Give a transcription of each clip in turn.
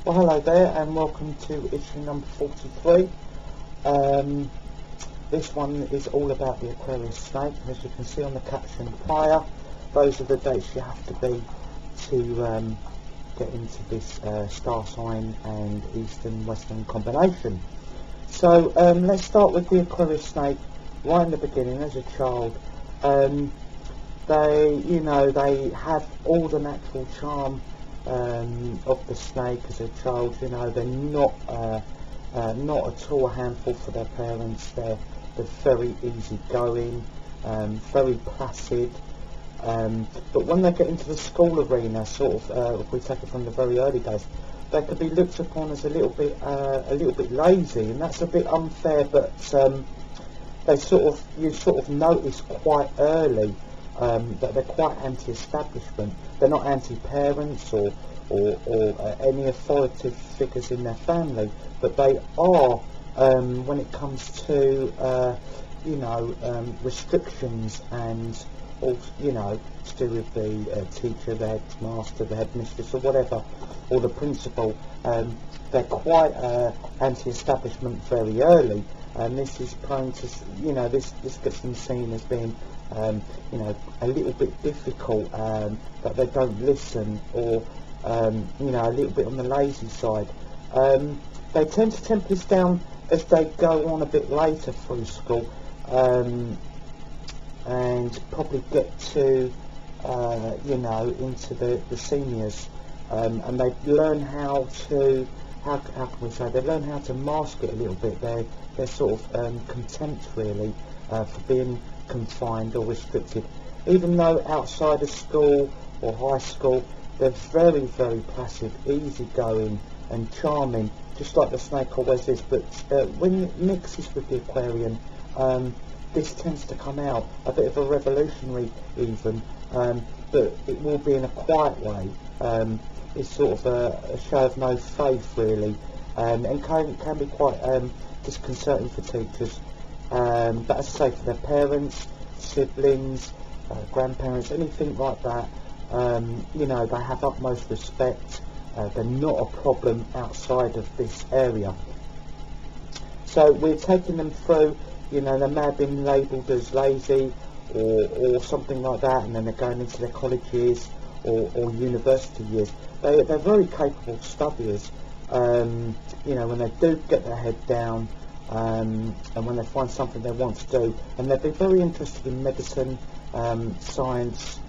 Well, hello there and welcome to issue number 43. This one is all about the Aquarius snake. As you can see on the caption prior, those are the dates you have to be to get into this star sign and Eastern Western combination. So let's start with the Aquarius snake right in the beginning. As a child, they have all the natural charm of the snake. As a child, they're not at all a handful for their parents. They're very easygoing, very placid. But when they get into the school arena, if we take it from the very early days, they could be looked upon as a little bit lazy, and that's a bit unfair. But you notice quite early that they're quite anti-establishment. They're not anti-parents or any authoritative figures in their family, but they are when it comes to restrictions and to do with the teacher, the headmaster, the headmistress, or whatever, or the principal. They're quite anti-establishment very early, and this is prone to this gets them seen as being a little bit difficult, that they don't listen, or a little bit on the lazy side. They tend to temper this down as they go on a bit later through school, and probably get to into the seniors, and they learn how to they learn how to mask it a little bit. They're sort of content really for being confined or restricted, even though outside of school or high school they're very, very placid, easygoing and charming, just like the snake always is. But when it mixes with the Aquarian, this tends to come out a bit of a revolutionary even, but it will be in a quiet way. It's sort of a show of no faith really, and can be quite disconcerting for teachers. But as I say, for their parents, siblings, grandparents, anything like that, they have utmost respect. They're not a problem outside of this area. So we're taking them through, they may have been labelled as lazy or something like that, and then they're going into their college years or university years. They're very capable studiers, when they do get their head down, and when they find something they want to do, and they'll be very interested in medicine, science,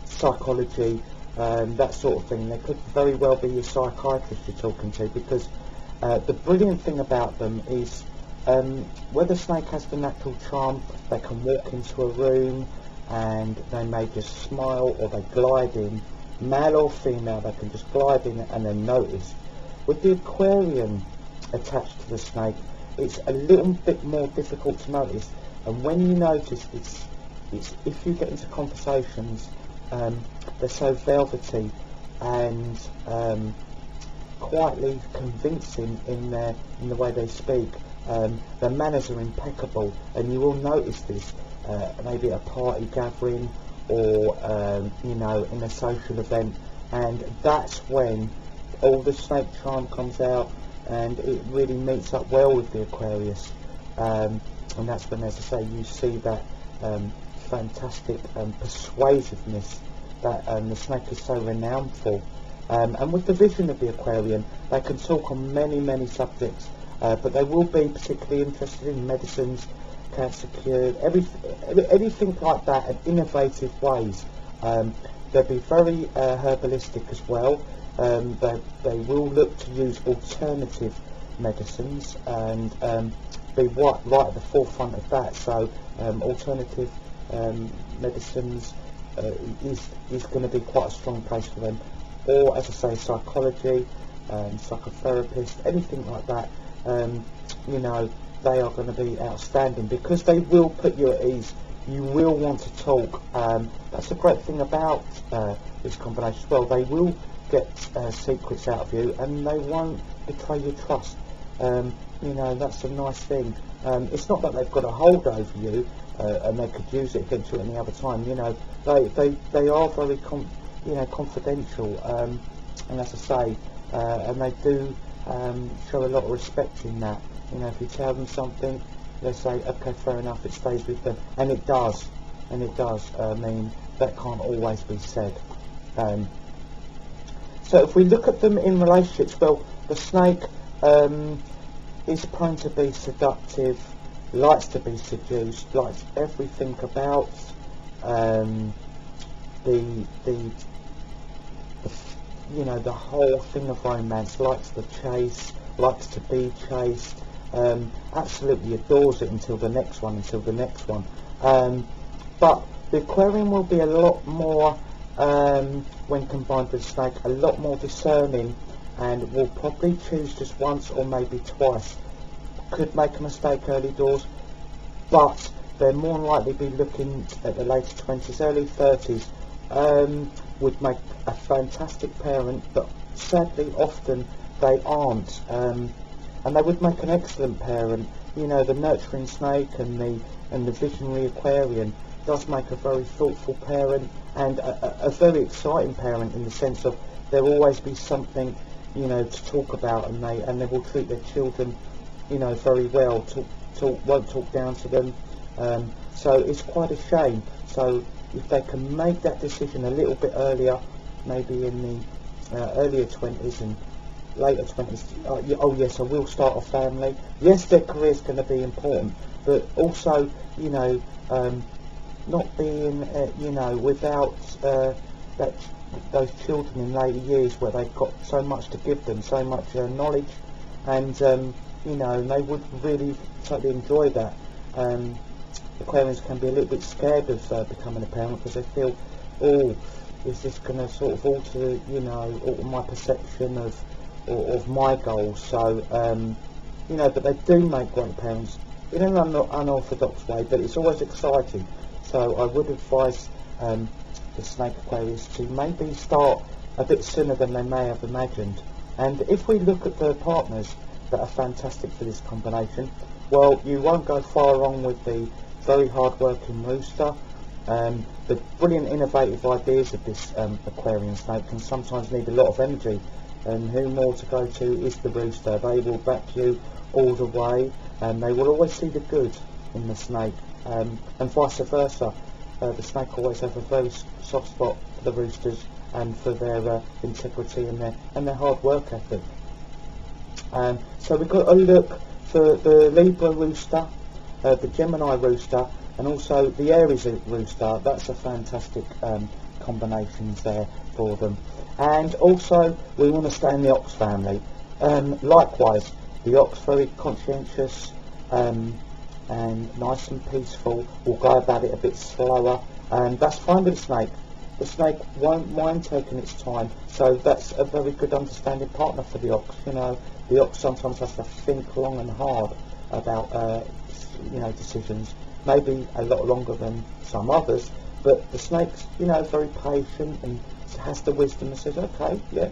psychology, that sort of thing. They could very well be your psychiatrist you're talking to, because the brilliant thing about them is where the snake has the natural charm, they can walk into a room and they may just smile, or they glide in, male or female, they can just glide in and then notice. With the Aquarian attached to the snake, it's a little bit more difficult to notice, and when you notice, it's if you get into conversations, they're so velvety and quietly convincing in the way they speak. Their manners are impeccable, and you will notice this maybe at a party gathering or in a social event, and that's when all the snake charm comes out, and it really meets up well with the Aquarius, and that's when, as I say, you see that fantastic persuasiveness that the snake is so renowned for. And with the vision of the Aquarian, they can talk on many subjects, but they will be particularly interested in medicines, cancer cure, anything like that, and innovative ways. They'll be very herbalistic as well. They will look to use alternative medicines and be right at the forefront of that. So alternative medicines is going to be quite a strong place for them. Or, as I say, psychology, psychotherapist, anything like that. They are going to be outstanding, because they will put you at ease. You will want to talk. That's the great thing about this combination as well. They will get secrets out of you, and they won't betray your trust. That's a nice thing. It's not that they've got a hold over you and they could use it against you at any other time. They are very confidential, and as I say, and they do show a lot of respect in that. You know, if you tell them something, they say, okay, fair enough, it stays with them, and it does. I mean, that can't always be said. So if we look at them in relationships, well, the snake is prone to be seductive, likes to be seduced, likes everything about you know, the whole thing of romance, likes the chase, likes to be chased, absolutely adores it until the next one. But the Aquarian will be a lot more, when combined with the snake, a lot more discerning, and will probably choose just once or maybe twice. Could make a mistake early doors, but they're more than likely be looking at the later 20s, early 30s. Would make a fantastic parent, but sadly often they aren't, and they would make an excellent parent. You know, the nurturing snake and the visionary Aquarian does make a very thoughtful parent, and a very exciting parent, in the sense of there'll always be something, you know, to talk about, and they will treat their children, you know, very well. Won't talk down to them. So it's quite a shame. So if they can make that decision a little bit earlier, maybe in the earlier 20s and later 20s, oh yes, I will start a family. Yes, their career is going to be important, but also, you know, not being, you know, without those children in later years where they've got so much to give them, so much knowledge, and you know, they would really totally enjoy that. Aquarians can be a little bit scared of becoming a parent, because they feel, oh, is this going to sort of alter, you know, alter my perception of my goals? So, you know, but they do make great parents in an unorthodox way, but it's always exciting. So I would advise the snake Aquarius to maybe start a bit sooner than they may have imagined. And if we look at the partners that are fantastic for this combination, well, you won't go far wrong with the very hard-working rooster. The brilliant innovative ideas of this Aquarian snake can sometimes need a lot of energy, and who more to go to is the rooster. They will back you all the way, and they will always see the good in the snake, and vice versa. The snake always have a very soft spot for the roosters and for their integrity and their hard work ethic. So we've got a look for the Libra rooster, the Gemini rooster, and also the Aries rooster. That's a fantastic combinations there for them. And also we want to stay in the ox family. Likewise, the ox, very conscientious and nice and peaceful, will go about it a bit slower, and that's fine with the snake. The snake won't mind taking its time, so that's a very good understanding partner for the ox. You know, the ox sometimes has to think long and hard about you know, decisions, maybe a lot longer than some others, but the snake's, you know, very patient and has the wisdom and says, okay, yeah,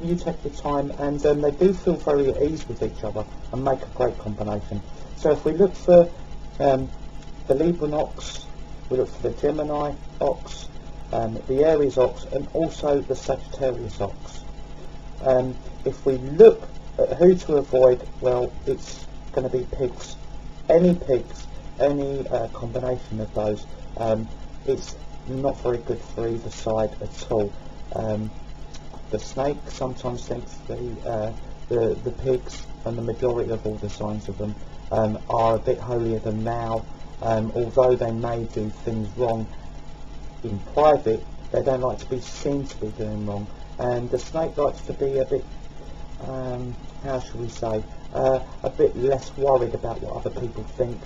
you take your time, and they do feel very at ease with each other and make a great combination. So if we look for the Libra ox, we look for the Gemini ox, the Aries ox, and also the Sagittarius ox. If we look at who to avoid, well, it's going to be pigs. Any pigs, any combination of those, it's not very good for either side at all. The snake sometimes thinks the pigs, and the majority of all the signs of them, are a bit holier than thou. Although they may do things wrong in private, they don't like to be seen to be doing wrong. And the snake likes to be a bit, how shall we say, a bit less worried about what other people think,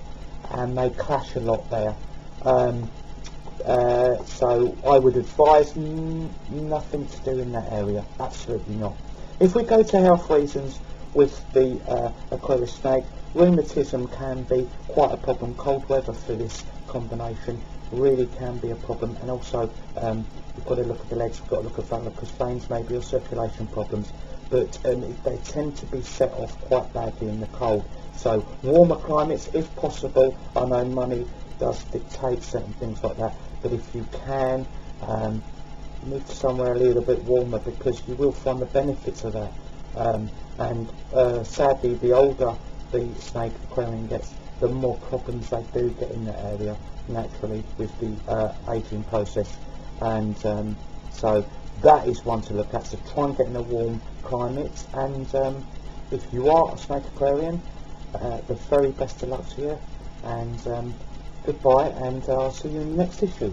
and they clash a lot there. So I would advise nothing to do in that area, absolutely not. If we go to health reasons with the Aquarius snake, rheumatism can be quite a problem. Cold weather for this combination really can be a problem, and also you've got to look at the legs, you've got to look at varicose veins maybe, or circulation problems, but they tend to be set off quite badly in the cold. So warmer climates if possible. I know money does dictate certain things like that, but if you can, move to somewhere a little bit warmer, because you will find the benefits of that. Sadly, the older the snake Aquarian gets, the more problems they do get in that area naturally with the aging process, and so that is one to look at. So try and get in a warm climate, and if you are a snake Aquarian, the very best of luck to you, and goodbye, and I'll see you in the next issue.